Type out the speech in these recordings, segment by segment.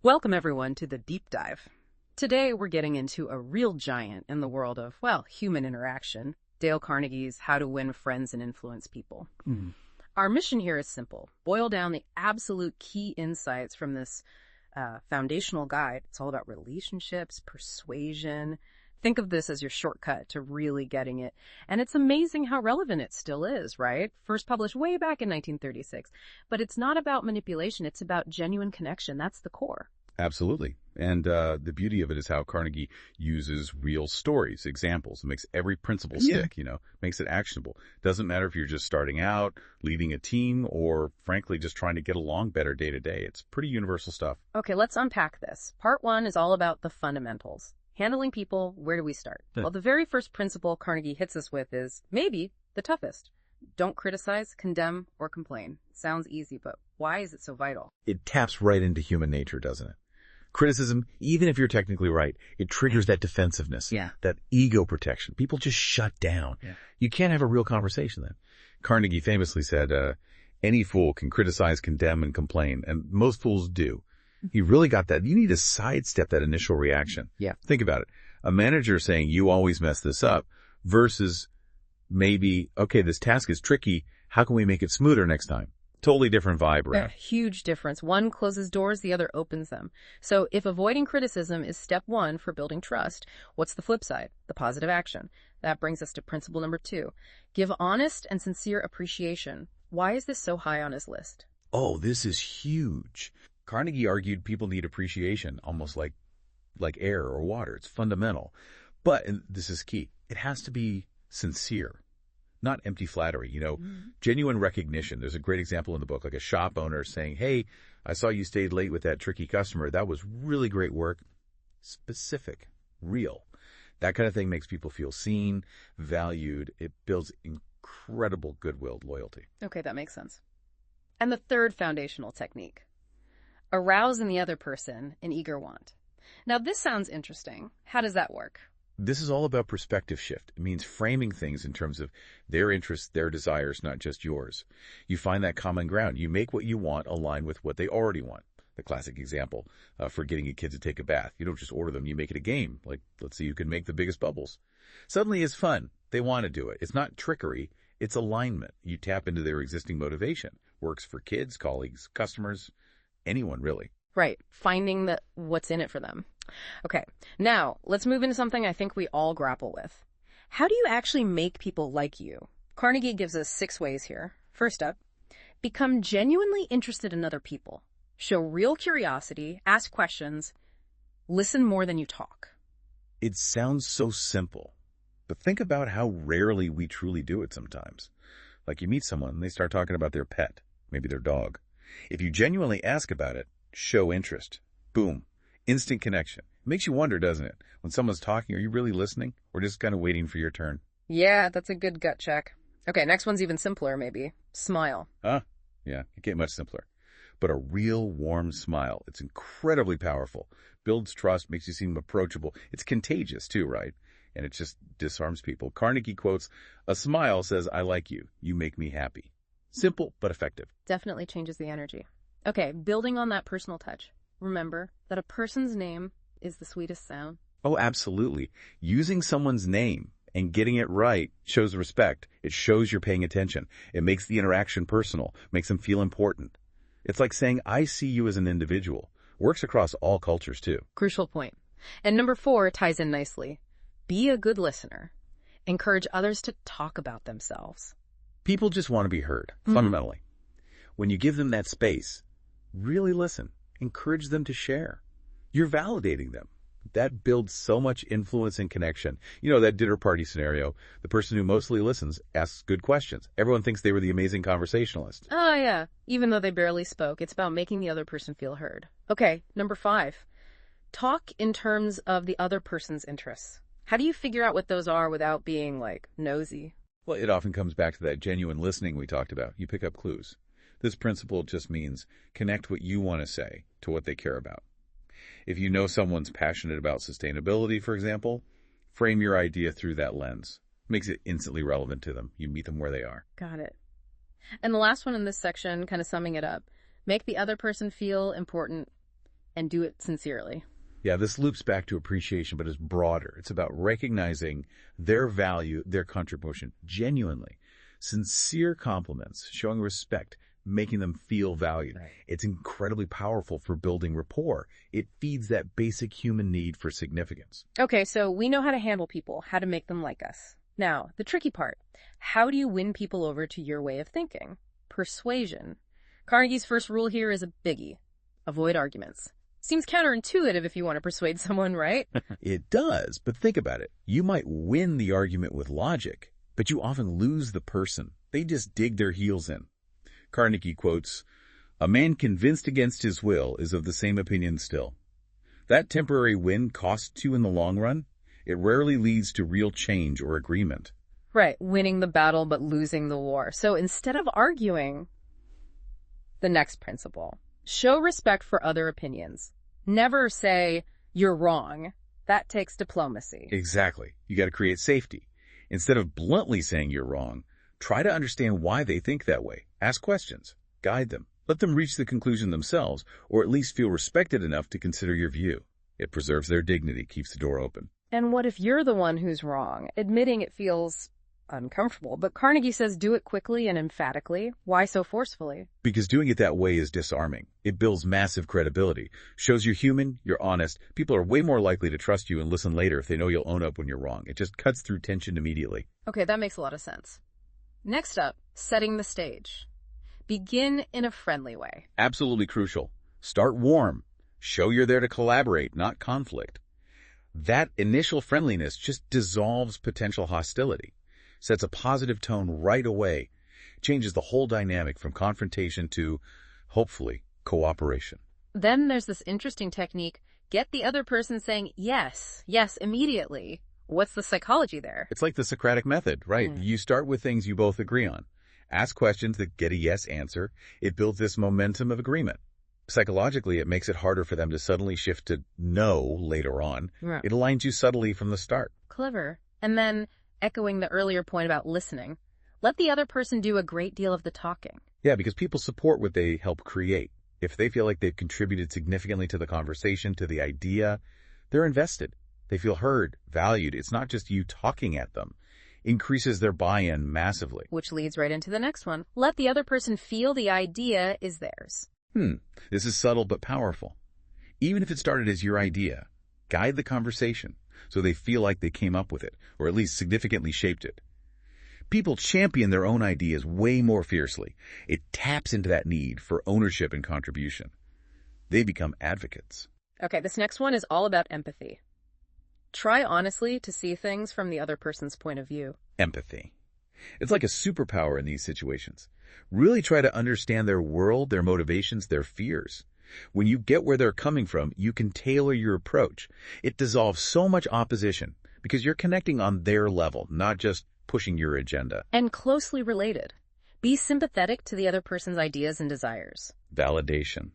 Welcome, everyone, to the Deep Dive. Today, we're getting into a real giant in the world of, well, human interaction, Dale Carnegie's How to Win Friends and Influence People. Our mission here is simple. Boil down the absolute key insights from this foundational guide. It's all about relationships, persuasion. Think of this as your shortcut to really getting it. And it's amazing how relevant it still is, right? First published way back in 1936. But it's not about manipulation. It's about genuine connection. That's the core. Absolutely. And the beauty of it is how Carnegie uses real stories, examples. It makes every principle stick, makes it actionable. Doesn't matter if you're just starting out, leading a team, or frankly, just trying to get along better day to day. It's pretty universal stuff. Okay, let's unpack this. Part 1 is all about the fundamentals. Handling people, where do we start? Well, the very first principle Carnegie hits us with is maybe the toughest. Don't criticize, condemn, or complain. Sounds easy, but why is it so vital? It taps right into human nature, doesn't it? Criticism, even if you're technically right, it triggers that defensiveness, that ego protection. People just shut down. You can't have a real conversation then. Carnegie famously said, any fool can criticize, condemn, and complain, and most fools do. He really got that. You need to sidestep that initial reaction. Think about it. A manager saying, you always mess this up, versus maybe, okay, this task is tricky. How can we make it smoother next time? Totally different vibe around. A huge difference. One closes doors, the other opens them. So if avoiding criticism is step 1 for building trust, what's the flip side? The positive action. That brings us to principle number 2. Give honest and sincere appreciation. Why is this so high on his list? Oh, this is huge. Carnegie argued people need appreciation, almost like air or water. It's fundamental. But, and this is key, it has to be sincere, not empty flattery, genuine recognition. There's a great example in the book, like a shop owner saying, hey, I saw you stayed late with that tricky customer. That was really great work. Specific, real. That kind of thing makes people feel seen, valued. It builds incredible goodwill, loyalty. Okay, that makes sense. And the third foundational technique. Arouse in the other person an eager want. Now, this sounds interesting. How does that work? This is all about perspective shift. It means framing things in terms of their interests, their desires, not just yours. You find that common ground. You make what you want align with what they already want. The classic example for getting a kid to take a bath. You don't just order them. You make it a game. Like, let's see who can make the biggest bubbles. Suddenly it's fun. They want to do it. It's not trickery. It's alignment. You tap into their existing motivation. Works for kids, colleagues, customers, anyone really. Right. Finding what's in it for them. Okay. Now, let's move into something I think we all grapple with. How do you actually make people like you? Carnegie gives us 6 ways here. First up, become genuinely interested in other people. Show real curiosity, ask questions, listen more than you talk. It sounds so simple, but think about how rarely we truly do it sometimes. Like you meet someone and they start talking about their pet, maybe their dog. If you genuinely ask about it, show interest. Boom. Instant connection. It makes you wonder, doesn't it? When someone's talking, are you really listening or just kind of waiting for your turn? Yeah, that's a good gut check. Okay, next one's even simpler, maybe. Smile. Yeah, it can't much simpler. But a real warm smile. It's incredibly powerful. Builds trust, makes you seem approachable. It's contagious too, right? And it just disarms people. Carnegie quotes, a smile says, I like you. You make me happy. Simple, but effective. Definitely changes the energy. Okay, building on that personal touch. Remember that a person's name is the sweetest sound. Oh, absolutely. Using someone's name and getting it right shows respect. It shows you're paying attention. It makes the interaction personal, makes them feel important. It's like saying, I see you as an individual. Works across all cultures, too. Crucial point. And number 4 ties in nicely. Be a good listener. Encourage others to talk about themselves. People just want to be heard, fundamentally. When you give them that space, really listen. Encourage them to share. You're validating them. That builds so much influence and connection. You know, that dinner party scenario, the person who mostly listens asks good questions. Everyone thinks they were the amazing conversationalist. Oh, yeah. Even though they barely spoke, it's about making the other person feel heard. Okay, number 5. Talk in terms of the other person's interests. How do you figure out what those are without being, nosy? Well, it often comes back to that genuine listening we talked about. You pick up clues. This principle just means connect what you want to say to what they care about. If you know someone's passionate about sustainability, for example, frame your idea through that lens. Makes it instantly relevant to them. You meet them where they are. Got it. And the last one in this section, kind of summing it up, make the other person feel important and do it sincerely. Yeah, this loops back to appreciation, but it's broader. It's about recognizing their value, their contribution, genuinely. Sincere compliments, showing respect, making them feel valued. Right. It's incredibly powerful for building rapport. It feeds that basic human need for significance. Okay, so we know how to handle people, how to make them like us. Now, the tricky part. How do you win people over to your way of thinking? Persuasion. Carnegie's first rule here is a biggie. Avoid arguments. Seems counterintuitive if you want to persuade someone, right? It does, but think about it. You might win the argument with logic, but you often lose the person. They just dig their heels in. Carnegie quotes, "A man convinced against his will is of the same opinion still. That temporary win costs you in the long run. It rarely leads to real change or agreement." Right, winning the battle but losing the war. So instead of arguing, the next principle, show respect for other opinions. Never say, "You're wrong." That takes diplomacy. Exactly. You got to create safety. Instead of bluntly saying you're wrong, try to understand why they think that way. Ask questions. Guide them. Let them reach the conclusion themselves, or at least feel respected enough to consider your view. It preserves their dignity, keeps the door open. And what if you're the one who's wrong? Admitting it feels uncomfortable, but Carnegie says do it quickly and emphatically. Why so forcefully? Because doing it that way is disarming. It builds massive credibility, shows you're human, you're honest. People are way more likely to trust you and listen later if they know you'll own up when you're wrong. It just cuts through tension immediately. Okay, that makes a lot of sense. Next up, setting the stage. Begin in a friendly way. Absolutely crucial. Start warm. Show you're there to collaborate, not conflict. That initial friendliness just dissolves potential hostility. Sets a positive tone right away, changes the whole dynamic from confrontation to, hopefully, cooperation. Then there's this interesting technique, get the other person saying yes, yes, immediately. What's the psychology there? It's like the Socratic method, right? You start with things you both agree on. Ask questions that get a yes answer. It builds this momentum of agreement. Psychologically, it makes it harder for them to suddenly shift to no later on. Right. It aligns you subtly from the start. Clever. And then, echoing the earlier point about listening, let the other person do a great deal of the talking. Yeah, because people support what they help create. If they feel like they've contributed significantly to the conversation, to the idea, they're invested. They feel heard, valued. It's not just you talking at them. Increases their buy-in massively. Which leads right into the next one. Let the other person feel the idea is theirs. This is subtle but powerful. Even if it started as your idea, guide the conversation so they feel like they came up with it, or at least significantly shaped it. People champion their own ideas way more fiercely. It taps into that need for ownership and contribution. They become advocates. Okay, this next one is all about empathy. Try honestly to see things from the other person's point of view. Empathy. It's like a superpower in these situations. Really try to understand their world, their motivations, their fears. When you get where they're coming from, you can tailor your approach. It dissolves so much opposition because you're connecting on their level, not just pushing your agenda. And closely related. Be sympathetic to the other person's ideas and desires. Validation.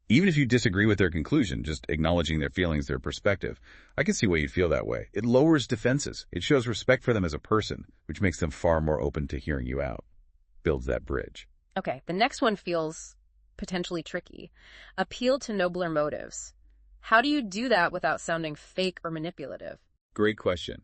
Even if you disagree with their conclusion, just acknowledging their feelings, their perspective, I can see why you'd feel that way. It lowers defenses. It shows respect for them as a person, which makes them far more open to hearing you out. Builds that bridge. Okay, the next one feels potentially tricky. Appeal to nobler motives. How do you do that without sounding fake or manipulative? Great question.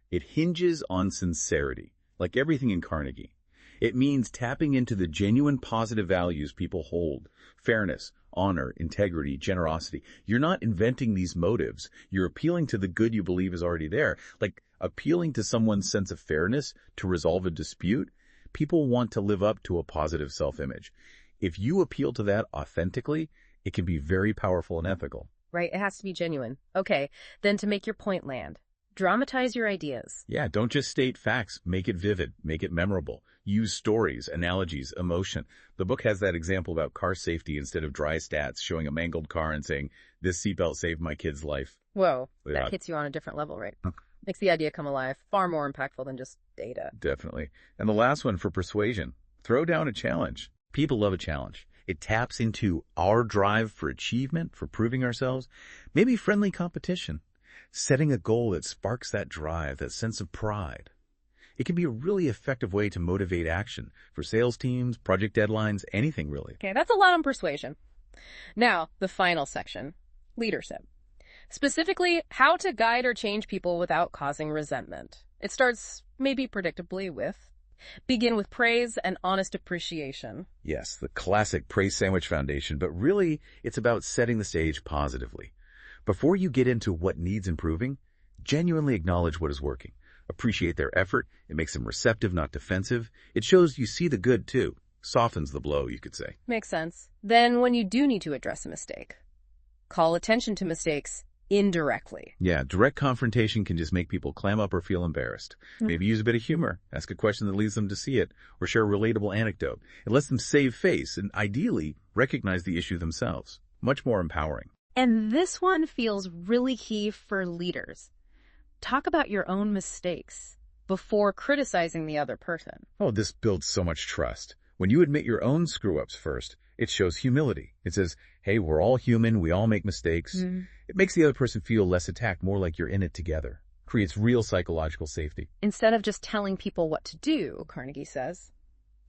It hinges on sincerity, like everything in Carnegie. It means tapping into the genuine positive values people hold. Fairness, honor, integrity, generosity. You're not inventing these motives. You're appealing to the good you believe is already there. Like appealing to someone's sense of fairness to resolve a dispute. People want to live up to a positive self-image. If you appeal to that authentically, it can be very powerful and ethical. Right, it has to be genuine. Okay, then to make your point land, dramatize your ideas. Yeah, don't just state facts. Make it vivid. Make it memorable. Use stories, analogies, emotion. The book has that example about car safety instead of dry stats, showing a mangled car and saying, this seatbelt saved my kid's life. Whoa, that hits you on a different level, right? Makes the idea come alive. Far more impactful than just data. Definitely. And the last one for persuasion. Throw down a challenge. People love a challenge. It taps into our drive for achievement, for proving ourselves. Maybe friendly competition. Setting a goal that sparks that drive, that sense of pride. It can be a really effective way to motivate action for sales teams, project deadlines, anything really. Okay, that's a lot on persuasion. Now, the final section. Leadership. Specifically, how to guide or change people without causing resentment. It starts, maybe predictably, with begin with praise and honest appreciation. Yes, the classic praise sandwich foundation, but really it's about setting the stage positively. Before you get into what needs improving, genuinely acknowledge what is working. Appreciate their effort. It makes them receptive, not defensive. It shows you see the good, too. Softens the blow, you could say. Makes sense. Then when you do need to address a mistake, call attention to mistakes indirectly. Yeah, direct confrontation can just make people clam up or feel embarrassed. Maybe use a bit of humor, ask a question that leads them to see it, or share a relatable anecdote. It lets them save face and, ideally, recognize the issue themselves. Much more empowering. And this one feels really key for leaders. Talk about your own mistakes before criticizing the other person. Oh, this builds so much trust. When you admit your own screw-ups first, it shows humility. It says, hey, we're all human, we all make mistakes. It makes the other person feel less attacked, more like you're in it together. Creates real psychological safety. Instead of just telling people what to do, Carnegie says,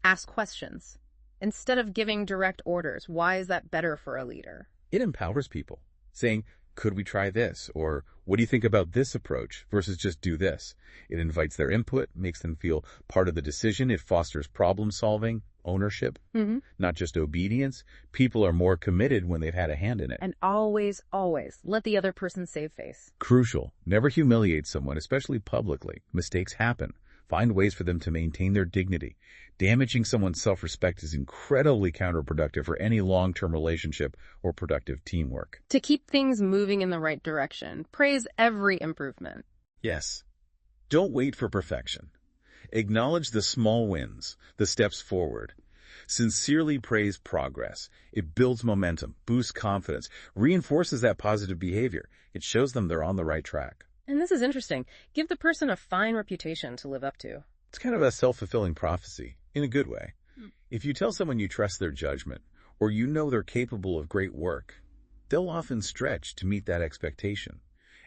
ask questions. Instead of giving direct orders, why is that better for a leader? It empowers people, saying, could we try this? Or what do you think about this approach versus just do this? It invites their input, makes them feel part of the decision. It fosters problem solving, ownership, not just obedience. People are more committed when they've had a hand in it. And always, always let the other person save face. Crucial. Never humiliate someone, especially publicly. Mistakes happen. Find ways for them to maintain their dignity. Damaging someone's self-respect is incredibly counterproductive for any long-term relationship or productive teamwork. To keep things moving in the right direction, praise every improvement. Yes. Don't wait for perfection. Acknowledge the small wins, the steps forward. Sincerely praise progress. It builds momentum, boosts confidence, reinforces that positive behavior. It shows them they're on the right track. And this is interesting. Give the person a fine reputation to live up to. It's kind of a self-fulfilling prophecy, in a good way. If you tell someone you trust their judgment, or you know they're capable of great work, they'll often stretch to meet that expectation.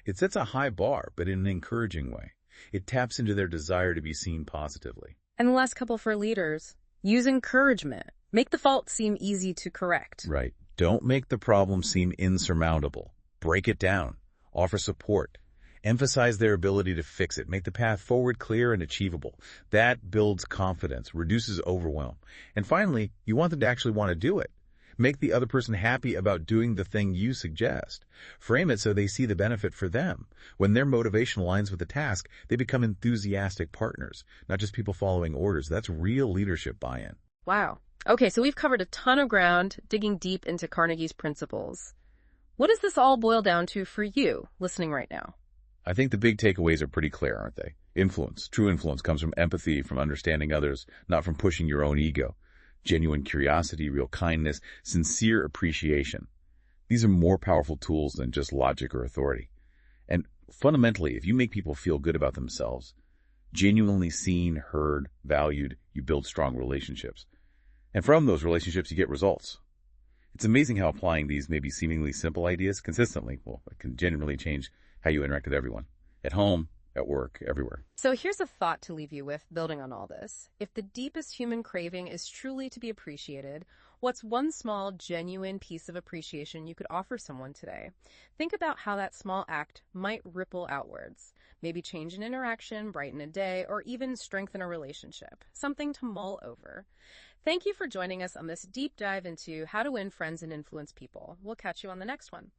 It sets a high bar, but in an encouraging way. It taps into their desire to be seen positively. And the last couple for leaders, use encouragement. Make the fault seem easy to correct. Right. Don't make the problem seem insurmountable. Break it down. Offer support. Emphasize their ability to fix it. Make the path forward clear and achievable. That builds confidence, reduces overwhelm. And finally, you want them to actually want to do it. Make the other person happy about doing the thing you suggest. Frame it so they see the benefit for them. When their motivation aligns with the task, they become enthusiastic partners, not just people following orders. That's real leadership buy-in. Wow. Okay, so we've covered a ton of ground, digging deep into Carnegie's principles. What does this all boil down to for you, listening right now? I think the big takeaways are pretty clear, aren't they? Influence. True influence comes from empathy, from understanding others, not from pushing your own ego. Genuine curiosity, real kindness, sincere appreciation. These are more powerful tools than just logic or authority. And fundamentally, if you make people feel good about themselves, genuinely seen, heard, valued, you build strong relationships. And from those relationships, you get results. It's amazing how applying these maybe seemingly simple ideas consistently, it can genuinely change how you interact with everyone. At home, at work, everywhere. So here's a thought to leave you with, building on all this. If the deepest human craving is truly to be appreciated, what's one small, genuine piece of appreciation you could offer someone today? Think about how that small act might ripple outwards. Maybe change an interaction, brighten a day, or even strengthen a relationship. Something to mull over. Thank you for joining us on this deep dive into how to win friends and influence people. We'll catch you on the next one.